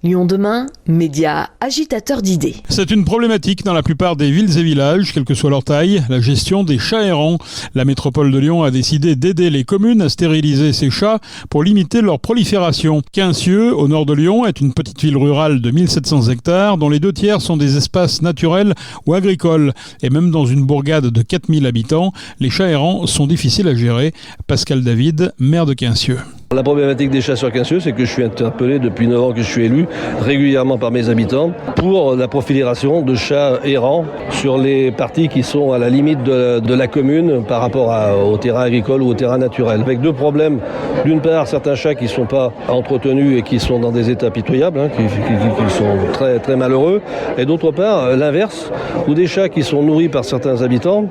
Lyon demain, média agitateur d'idées. C'est une problématique dans la plupart des villes et villages, quelle que soit leur taille, la gestion des chats errants. La métropole de Lyon a décidé d'aider les communes à stériliser ces chats pour limiter leur prolifération. Quincieux, au nord de Lyon, est une petite ville rurale de 1700 hectares dont les 2/3 sont des espaces naturels ou agricoles. Et même dans une bourgade de 4000 habitants, les chats errants sont difficiles à gérer. Pascal David, maire de Quincieux. La problématique des chats sur Quincieux, c'est que je suis interpellé depuis 9 ans que je suis élu, régulièrement par mes habitants, pour la prolifération de chats errants sur les parties qui sont à la limite de la commune par rapport au terrain agricole ou au terrain naturel. Avec deux problèmes. D'une part, certains chats qui ne sont pas entretenus et qui sont dans des états pitoyables, qui sont très, très malheureux. Et d'autre part, l'inverse, où des chats qui sont nourris par certains habitants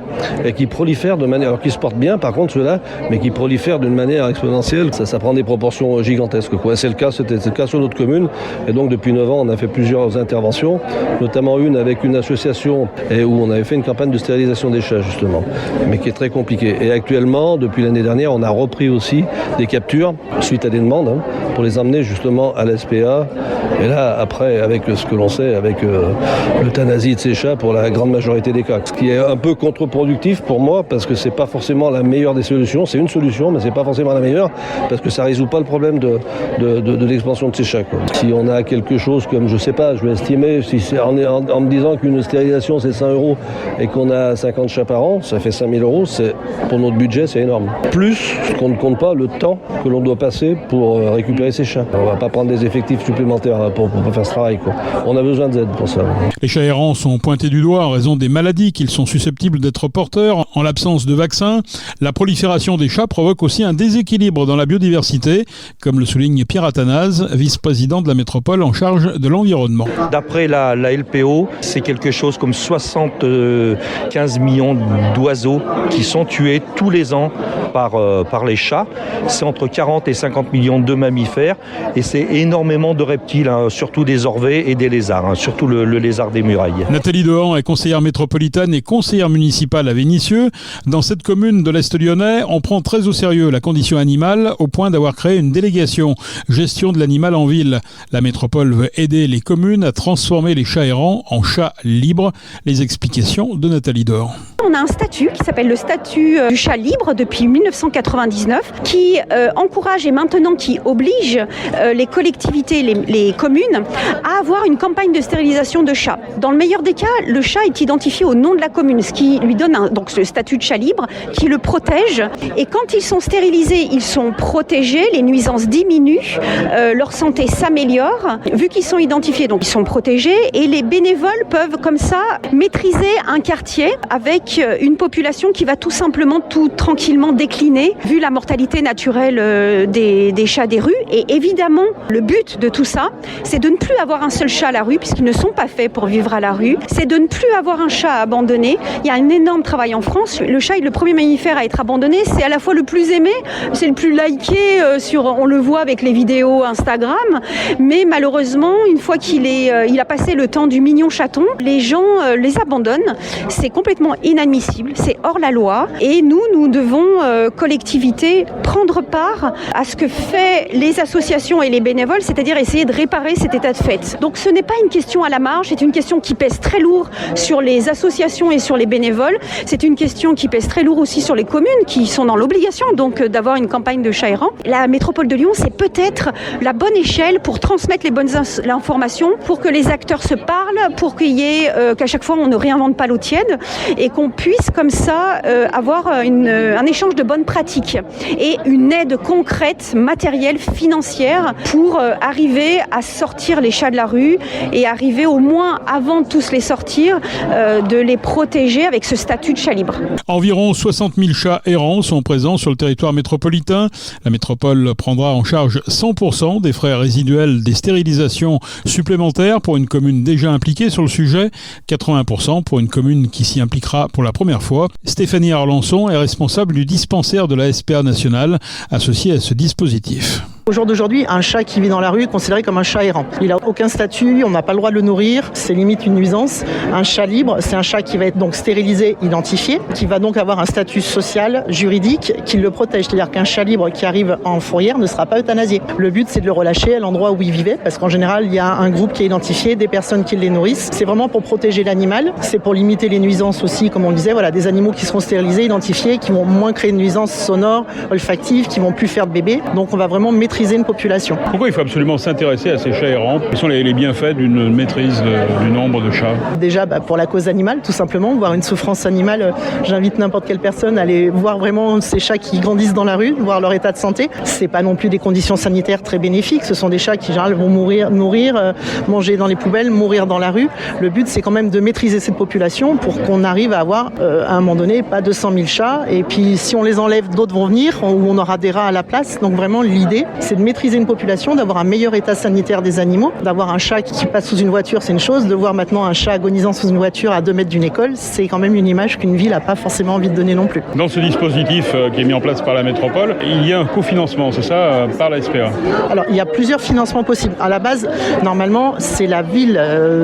et qui prolifèrent de manière, alors qui se portent bien par contre ceux-là, mais qui prolifèrent d'une manière exponentielle. Ça prend des proportions gigantesques. C'est le cas sur notre commune. Et donc depuis 9 ans, on a fait plusieurs interventions, notamment une avec une association où on avait fait une campagne de stérilisation des chats justement, mais qui est très compliquée. Et actuellement, depuis l'année dernière, on a repris aussi des captures suite à des demandes pour les emmener justement à la SPA. Et là, après, avec ce que l'on sait, avec l'euthanasie de ces chats pour la grande majorité des cas. Ce qui est un peu contre-productif pour moi, parce que c'est pas forcément la meilleure des solutions. C'est une solution, mais c'est pas forcément la meilleure, parce que ça résout pas le problème de l'expansion de ces chats. Si on a quelque chose comme, je sais pas, je vais estimer, si c'est en me disant qu'une stérilisation c'est 100 € et qu'on a 50 chats par an, ça fait 5000 €, pour notre budget, c'est énorme. Plus qu'on ne compte pas le temps que l'on doit passer pour récupérer ces chats. On va pas prendre des effectifs supplémentaires pour faire ce travail. On a besoin d'aide pour ça. Les chats errants sont pointés du doigt en raison des maladies qu'ils sont susceptibles d'être porteurs. En l'absence de vaccins, la prolifération des chats provoque aussi un déséquilibre dans la biodiversité, comme le souligne Pierre Athanase, vice-président de la métropole en charge de l'environnement. D'après la LPO, c'est quelque chose comme 75 millions d'oiseaux qui sont tués tous les ans par les chats. C'est entre 40 et 50 millions de mammifères et c'est énormément de reptiles, surtout des orvets et des lézards, surtout le lézard des murailles. Nathalie Dehan est conseillère métropolitaine et conseillère municipale à Vénissieux. Dans cette commune de l'Est lyonnais, on prend très au sérieux la condition animale au point d'avoir créé une délégation gestion de l'animal en ville. La métropole veut aider les communes à transformer les chats errants en chats libres. Les explications de Nathalie Dehan. On a un statut qui s'appelle le statut du chat libre depuis 1999 qui encourage et maintenant qui oblige les collectivités, les communes à avoir une campagne de stérilisation de chats. Dans le meilleur des cas, le chat est identifié au nom de la commune, ce qui lui donne donc ce statut de chat libre qui le protège. Et quand ils sont stérilisés, ils sont protégés, les nuisances diminuent, leur santé s'améliore. Vu qu'ils sont identifiés, donc ils sont protégés et les bénévoles peuvent comme ça maîtriser un quartier avec une population qui va tout simplement tout tranquillement décliner vu la mortalité naturelle des chats des rues. Et évidemment, le but de tout ça, c'est de ne plus avoir un seul chat à la rue puisqu'ils ne sont pas faits pour vivre à la rue. C'est de ne plus avoir un chat abandonné. Il y a un énorme travail en France. Le chat est le premier mammifère à être abandonné. C'est à la fois le plus aimé, c'est le plus liké on le voit avec les vidéos Instagram. Mais malheureusement, une fois qu'il a passé le temps du mignon chaton, les gens les abandonnent. C'est complètement inadmissible, c'est hors la loi. Et nous devons, collectivité, prendre part à ce que fait les associations et les bénévoles, c'est-à-dire essayer de réparer cet état de fait. Donc ce n'est pas une question à la marge, c'est une question qui pèse très lourd sur les associations et sur les bénévoles. C'est une question qui pèse très lourd aussi sur les communes qui sont dans l'obligation donc d'avoir une campagne de chats errants. La métropole de Lyon, c'est peut-être la bonne échelle pour transmettre les bonnes informations, pour que les acteurs se parlent, pour qu'il y ait qu'à chaque fois on ne réinvente pas l'eau tiède et qu'on puisse comme ça avoir un échange de bonnes pratiques et une aide concrète, matérielle, financière pour arriver à sortir les chats de la rue et arriver au moins avant de tous les sortir de les protéger avec ce statut de chat libre. Environ 60 000 chats errants sont présents sur le territoire métropolitain. La métropole prendra en charge 100% des frais résiduels des stérilisations supplémentaires pour une commune déjà impliquée sur le sujet, 80% pour une commune qui s'y impliquera pour la première fois. Stéphanie Arlançon est responsable du dispensaire de la SPA nationale associée à ce dispositif. Au jour d'aujourd'hui, un chat qui vit dans la rue est considéré comme un chat errant. Il n'a aucun statut, on n'a pas le droit de le nourrir, c'est limite une nuisance. Un chat libre, c'est un chat qui va être donc stérilisé, identifié, qui va donc avoir un statut social, juridique, qui le protège. C'est-à-dire qu'un chat libre qui arrive en fourrière ne sera pas euthanasié. Le but, c'est de le relâcher à l'endroit où il vivait, parce qu'en général, il y a un groupe qui est identifié, des personnes qui les nourrissent. C'est vraiment pour protéger l'animal, c'est pour limiter les nuisances aussi, comme on le disait, voilà, des animaux qui seront stérilisés, identifiés, qui vont moins créer de nuisances sonores, olfactives, qui vont plus faire de bébés. Donc on va vraiment maîtriser une population. Pourquoi il faut absolument s'intéresser à ces chats errants? Quels sont les bienfaits d'une maîtrise du nombre de chats? Déjà pour la cause animale, tout simplement, voir une souffrance animale. J'invite n'importe quelle personne à aller voir vraiment ces chats qui grandissent dans la rue, voir leur état de santé. C'est pas non plus des conditions sanitaires très bénéfiques. Ce sont des chats qui en général vont nourrir, manger dans les poubelles, mourir dans la rue. Le but, c'est quand même de maîtriser cette population pour qu'on arrive à avoir, à un moment donné, pas 200 000 chats. Et puis, si on les enlève, d'autres vont venir, où on aura des rats à la place. Donc vraiment, l'idée, c'est de maîtriser une population, d'avoir un meilleur état sanitaire des animaux, d'avoir un chat qui passe sous une voiture, c'est une chose. De voir maintenant un chat agonisant sous une voiture à 2 mètres d'une école, c'est quand même une image qu'une ville n'a pas forcément envie de donner non plus. Dans ce dispositif qui est mis en place par la métropole, il y a un cofinancement, c'est ça, par la SPA? Alors, il y a plusieurs financements possibles. À la base, normalement, c'est la ville,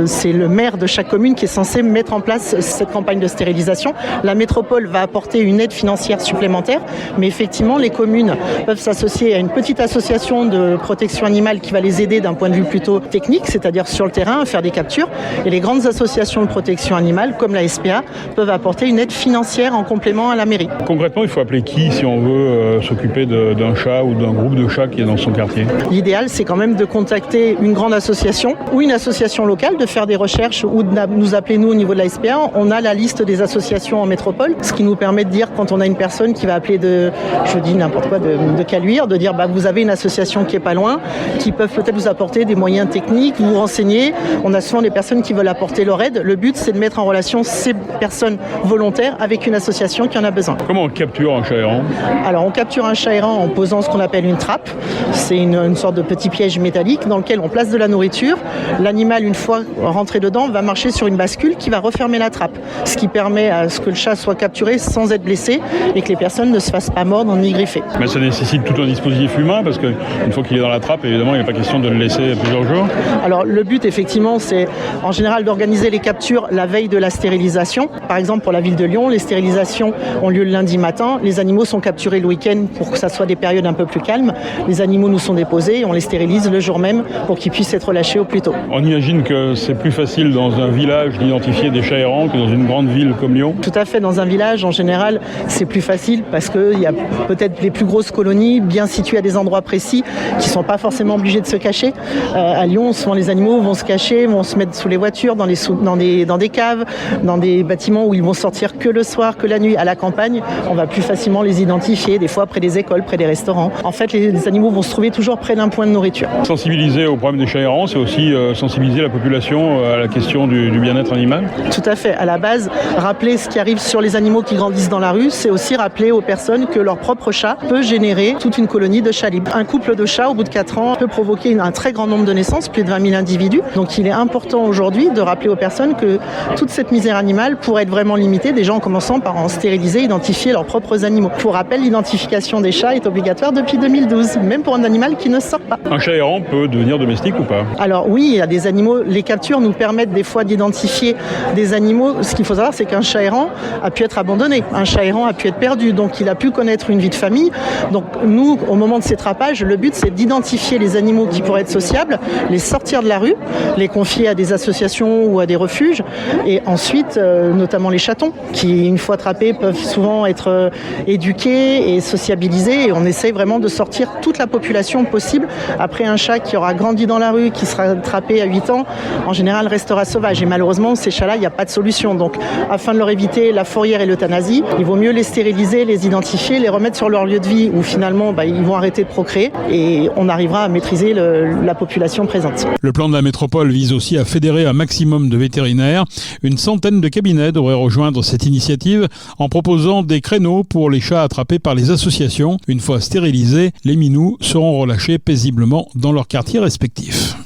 c'est le maire de chaque commune qui est censé mettre en place cette campagne de stérilisation. La métropole va apporter une aide financière supplémentaire, mais effectivement, les communes peuvent s'associer à une petite association de protection animale qui va les aider d'un point de vue plutôt technique, c'est-à-dire sur le terrain, à faire des captures. Et les grandes associations de protection animale, comme la SPA, peuvent apporter une aide financière en complément à la mairie. Concrètement, il faut appeler qui si on veut s'occuper d'un chat ou d'un groupe de chats qui est dans son quartier? L'idéal, c'est quand même de contacter une grande association ou une association locale, de faire des recherches ou de nous appeler nous au niveau de la SPA. On a la liste des associations en métropole, ce qui nous permet de dire quand on a une personne qui va appeler de Caluire, de dire vous avez une association qui est pas loin, qui peuvent peut-être vous apporter des moyens techniques, vous renseigner. On a souvent des personnes qui veulent apporter leur aide. Le but, c'est de mettre en relation ces personnes volontaires avec une association qui en a besoin. Comment on capture un chat errant? Alors, on capture un chat errant en posant ce qu'on appelle une trappe. C'est une sorte de petit piège métallique dans lequel on place de la nourriture. L'animal, une fois rentré dedans, va marcher sur une bascule qui va refermer la trappe, ce qui permet à ce que le chat soit capturé sans être blessé et que les personnes ne se fassent pas mordre ni griffer. Mais ça nécessite tout un dispositif humain parce qu'une fois qu'il est dans la trappe, évidemment, il n'est pas question de le laisser plusieurs jours. Alors, le but, effectivement, c'est en général d'organiser les captures la veille de la stérilisation. Par exemple, pour la ville de Lyon, les stérilisations ont lieu le lundi matin. Les animaux sont capturés le week-end pour que ça soit des périodes un peu plus calmes. Les animaux nous sont déposés et on les stérilise le jour même pour qu'ils puissent être relâchés au plus tôt. On imagine que c'est plus facile dans un village d'identifier des chats errants que dans une grande ville comme Lyon? Tout à fait. Dans un village, en général, c'est plus facile parce qu'il y a peut-être les plus grosses colonies bien situées à des endroits précis qui ne sont pas forcément obligés de se cacher. À Lyon, souvent les animaux vont se cacher, vont se mettre sous les voitures, dans des caves, dans des bâtiments où ils vont sortir que le soir, que la nuit. À la campagne, on va plus facilement les identifier, des fois près des écoles, près des restaurants. En fait, les animaux vont se trouver toujours près d'un point de nourriture. Sensibiliser au problème des chats errants, c'est aussi sensibiliser la population à la question du bien-être animal? Tout à fait. À la base, rappeler ce qui arrive sur les animaux qui grandissent dans la rue, c'est aussi rappeler aux personnes que leur propre chat peut générer toute une colonie de chats libres. Un couple de chats, au bout de 4 ans, peut provoquer un très grand nombre de naissances, plus de 20 000 individus. Donc il est important aujourd'hui de rappeler aux personnes que toute cette misère animale pourrait être vraiment limitée, déjà en commençant par en stériliser, identifier leurs propres animaux. Pour rappel, l'identification des chats est obligatoire depuis 2012, même pour un animal qui ne sort pas. Un chat errant peut devenir domestique ou pas? Alors oui, il y a des animaux, les captures nous permettent des fois d'identifier des animaux. Ce qu'il faut savoir, c'est qu'un chat errant a pu être abandonné, un chat errant a pu être perdu, donc il a pu connaître une vie de famille. Donc nous, au moment de ces trappages, le but c'est d'identifier les animaux qui pourraient être sociables, les sortir de la rue, les confier à des associations ou à des refuges, et ensuite, notamment les chatons, qui une fois attrapés peuvent souvent être éduqués et sociabilisés, et on essaye vraiment de sortir toute la population possible. Après, un chat qui aura grandi dans la rue, qui sera attrapé à 8 ans, en général restera sauvage, et malheureusement ces chats-là, il n'y a pas de solution. Donc afin de leur éviter la fourrière et l'euthanasie, il vaut mieux les stériliser, les identifier, les remettre sur leur lieu de vie où finalement ils vont arrêter de procréer, et on arrivera à maîtriser la population présente. Le plan de la métropole vise aussi à fédérer un maximum de vétérinaires. Une centaine de cabinets devraient rejoindre cette initiative en proposant des créneaux pour les chats attrapés par les associations. Une fois stérilisés, les minous seront relâchés paisiblement dans leurs quartiers respectifs.